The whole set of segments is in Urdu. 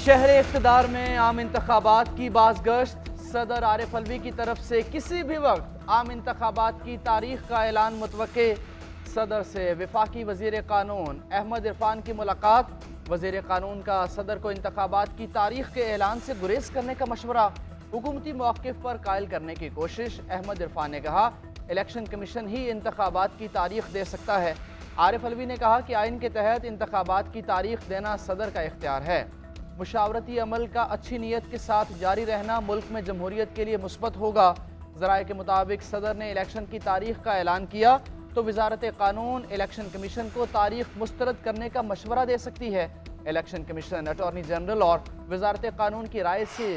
شہر اقتدار میں عام انتخابات کی بازگشت، صدر عارف الوی کی طرف سے کسی بھی وقت عام انتخابات کی تاریخ کا اعلان متوقع۔ صدر سے وفاقی وزیر قانون احمد عرفان کی ملاقات، وزیر قانون کا صدر کو انتخابات کی تاریخ کے اعلان سے گریز کرنے کا مشورہ، حکومتی موقف پر قائل کرنے کی کوشش۔ احمد عرفان نے کہا الیکشن کمیشن ہی انتخابات کی تاریخ دے سکتا ہے۔ عارف الوی نے کہا کہ آئین کے تحت انتخابات کی تاریخ دینا صدر کا اختیار ہے۔ مشاورتی عمل کا اچھی نیت کے ساتھ جاری رہنا ملک میں جمہوریت کے لیے مثبت ہوگا۔ ذرائع کے مطابق صدر نے الیکشن کی تاریخ کا اعلان کیا تو وزارت قانون الیکشن کمیشن کو تاریخ مسترد کرنے کا مشورہ دے سکتی ہے۔ الیکشن کمیشن اٹارنی جنرل اور وزارت قانون کی رائے سے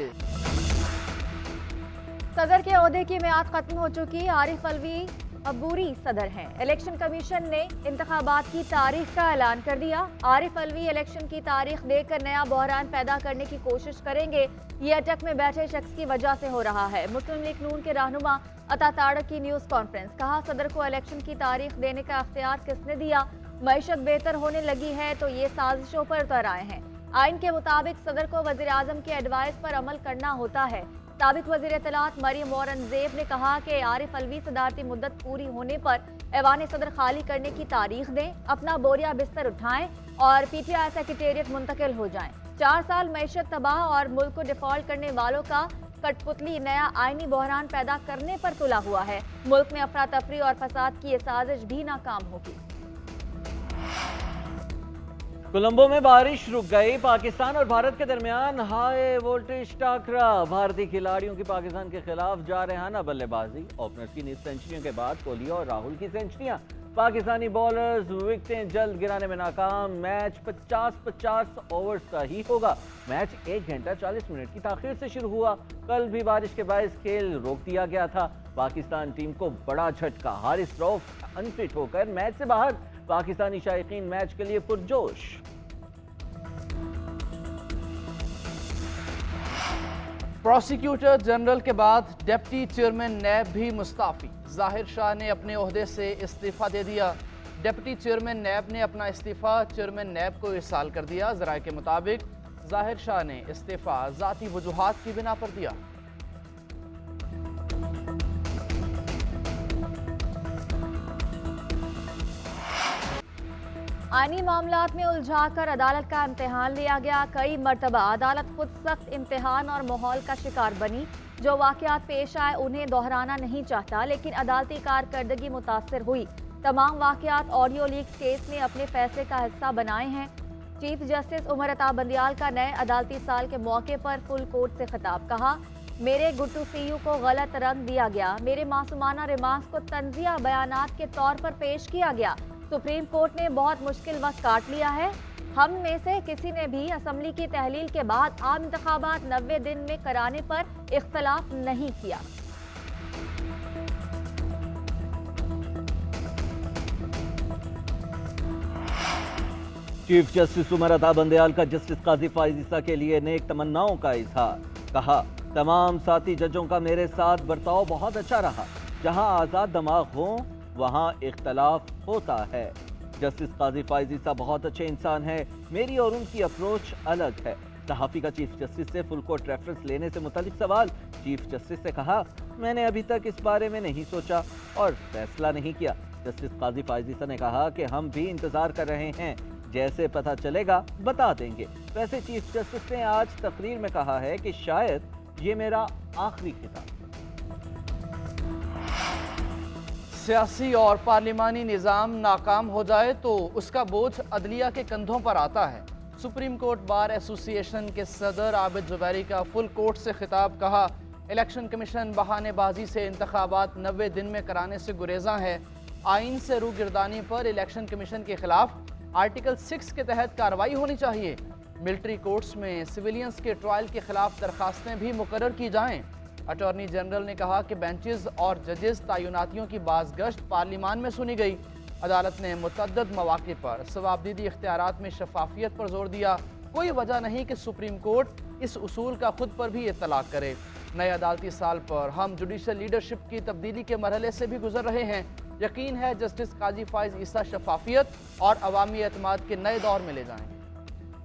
صدر کے عہدے کی میعاد ختم ہو چکی، عارف الوی عبوری صدر ہیں۔ الیکشن کمیشن نے انتخابات کی تاریخ کا اعلان کر دیا۔ عارف الوی الیکشن کی تاریخ دے کر نیا بحران پیدا کرنے کی کوشش کریں گے، یہ اٹک میں بیٹھے شخص کی وجہ سے ہو رہا ہے۔ مسلم لیگ نون کے رہنما عطا طارق کی نیوز کانفرنس، کہا صدر کو الیکشن کی تاریخ دینے کا اختیار کس نے دیا؟ معیشت بہتر ہونے لگی ہے تو یہ سازشوں پر اتر آئے ہیں۔ آئین کے مطابق صدر کو وزیر اعظم کے ایڈوائز پر عمل کرنا ہوتا ہے۔ سابق وزیر اطلاعات مریم اورنگزیب نے کہا کہ عارف الوی صدارتی مدت پوری ہونے پر ایوان صدر خالی کرنے کی تاریخ دیں، اپنا بوریا بستر اٹھائیں اور پی ٹی آئی سیکریٹریٹ منتقل ہو جائیں۔ 4 سال معیشت تباہ اور ملک کو ڈیفالٹ کرنے والوں کا کٹ پتلی نیا آئینی بحران پیدا کرنے پر تلا ہوا ہے۔ ملک میں افراتفری اور فساد کی یہ سازش بھی ناکام ہوگی۔ کولمبو میں بارش رک گئی، پاکستان اور بھارت کے درمیان ہائی وولٹیج ٹاکرا، بھارتی کھلاڑیوں کی پاکستان کے خلاف جارحانہ بلے بازی، اوپنرز کی 9 سنچریوں کے بعد کوہلی اور راہل کی سنچریاں، پاکستانی بولرز وکٹیں جلد گرانے میں ناکام۔ میچ 50 اوورز کا ہی ہوگا۔ میچ 1 گھنٹہ 40 منٹ کی تاخیر سے شروع ہوا۔ کل بھی بارش کے باعث کھیل روک دیا گیا تھا۔ پاکستان ٹیم کو بڑا جھٹکا، حارث روف انفٹ ہو کر میچ سے باہر۔ پاکستانی شائقین میچ کے لیے پرجوش۔ پروسیکیوٹر جنرل کے بعد ڈپٹی چیئرمین نیب بھی مستعفی، ظاہر شاہ نے اپنے عہدے سے استعفیٰ دے دیا۔ ڈپٹی چیئرمین نیب نے اپنا استعفیٰ چیئرمین نیب کو ارسال کر دیا۔ ذرائع کے مطابق ظاہر شاہ نے استعفیٰ ذاتی وجوہات کی بنا پر دیا۔ آئینی معاملات میں الجھا کر عدالت کا امتحان لیا گیا۔ کئی مرتبہ عدالت خود سخت امتحان اور ماحول کا شکار بنی۔ جو واقعات پیش آئے انہیں دہرانا نہیں چاہتا، لیکن عدالتی کارکردگی متاثر ہوئی۔ تمام واقعات آڈیو لیکس کیس میں اپنے فیصلے کا حصہ بنائے ہیں۔ چیف جسٹس عمر عطا بندیال کا نئے عدالتی سال کے موقع پر فل کورٹ سے خطاب، کہا میرے گڈ ٹو سی یو کو غلط رنگ دیا گیا، میرے معصومانہ ریمارکس کو طنزیہ بیانات کے طور پر پیش کیا گیا۔ سپریم کورٹ نے بہت مشکل وقت کاٹ لیا ہے۔ ہم میں سے کسی نے بھی اسمبلی کی تحلیل کے بعد عام انتخابات 90 دن میں کرانے پر اختلاف نہیں کیا۔ چیف جسٹس عمر عطا بندیال کا جسٹس قاضی فائز عیسیٰ کے لیے نیک تمناؤں کا اظہار، کہا تمام ساتھی ججوں کا میرے ساتھ برتاؤ بہت اچھا رہا، جہاں آزاد دماغ ہوں وہاں اختلاف ہوتا ہے۔ جسٹس قاضی فائز عیسیٰ بہت اچھے انسان ہیں، میری اور ان کی اپروچ الگ ہے۔ صحافی کا چیف جسٹس سے فل کورٹ ریفرنس لینے سے متعلق سوال، چیف جسٹس سے کہا میں نے ابھی تک اس بارے میں نہیں سوچا اور فیصلہ نہیں کیا۔ جسٹس قاضی فائز عیسیٰ نے کہا کہ ہم بھی انتظار کر رہے ہیں، جیسے پتہ چلے گا بتا دیں گے۔ ویسے چیف جسٹس نے آج تقریر میں کہا ہے کہ شاید یہ میرا آخری خطاب۔ سیاسی اور پارلیمانی نظام ناکام ہو جائے تو اس کا بوجھ عدلیہ کے کندھوں پر آتا ہے۔ سپریم کورٹ بار ایسوسی ایشن کے صدر عابد زبیری کا فل کورٹ سے خطاب، کہا الیکشن کمیشن بہانے بازی سے انتخابات 90 دن میں کرانے سے گریزاں ہے۔ آئین سے روگردانی پر الیکشن کمیشن کے خلاف آرٹیکل 6 کے تحت کارروائی ہونی چاہیے۔ ملٹری کورٹس میں سویلینز کے ٹرائل کے خلاف درخواستیں بھی مقرر کی جائیں۔ اٹارنی جنرل نے کہا کہ بینچز اور ججز تعیناتیوں کی بازگشت پارلیمان میں سنی گئی۔ عدالت نے متعدد مواقع پر ثوابدیدی اختیارات میں شفافیت پر زور دیا۔ کوئی وجہ نہیں کہ سپریم کورٹ اس اصول کا خود پر بھی اطلاق کرے۔ نئے عدالتی سال پر ہم جوڈیشل لیڈرشپ کی تبدیلی کے مرحلے سے بھی گزر رہے ہیں۔ یقین ہے جسٹس قاضی فائز عیسیٰ شفافیت اور عوامی اعتماد کے نئے دور میں لے جائیں گے۔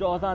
14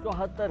74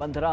15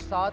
7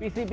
PCB